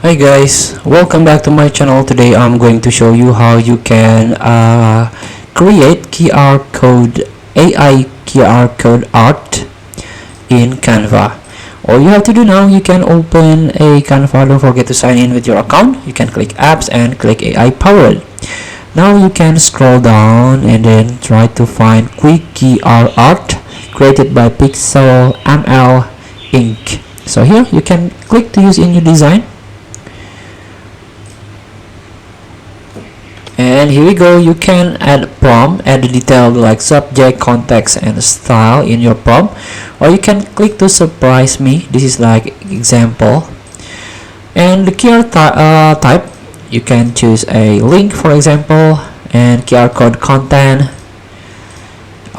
Hi guys, welcome back to my channel. Today I'm going to show you how you can create AI QR code art in Canva. All you have to do now, you can open a Canva. Don't forget to sign in with your account. You can click apps and click AI powered. Now you can scroll down and then try to find quick QR art created by Pixel ML Inc. So here you can click to use in your design. And here we go, you can add prompt, add the detail like subject, context and style in your prompt, or you can click to surprise me. This is like example. And the QR type, you can choose a link for example, and QR code content,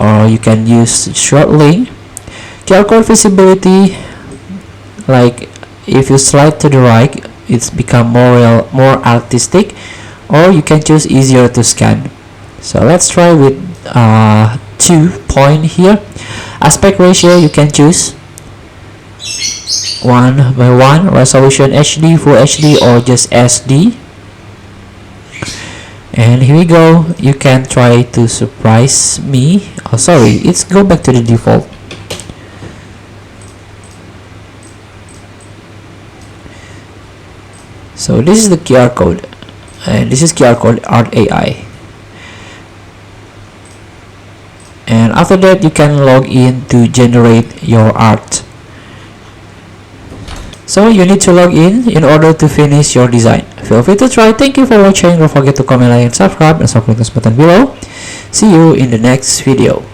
or you can use short link. QR code visibility, like if you slide to the right it's become more artistic, or you can choose easier to scan. So let's try with 2 point here. Aspect ratio, you can choose 1:1, resolution HD, full HD or just SD. And here we go, you can try to surprise me. Oh sorry, let's go back to the default. So this is the QR code, and this is QR code art AI. And after that you can log in to generate your art. So you need to log in order to finish your design. Feel free to try. Thank you for watching. Don't forget to comment, like and subscribe, and click this button below. See you in the next video.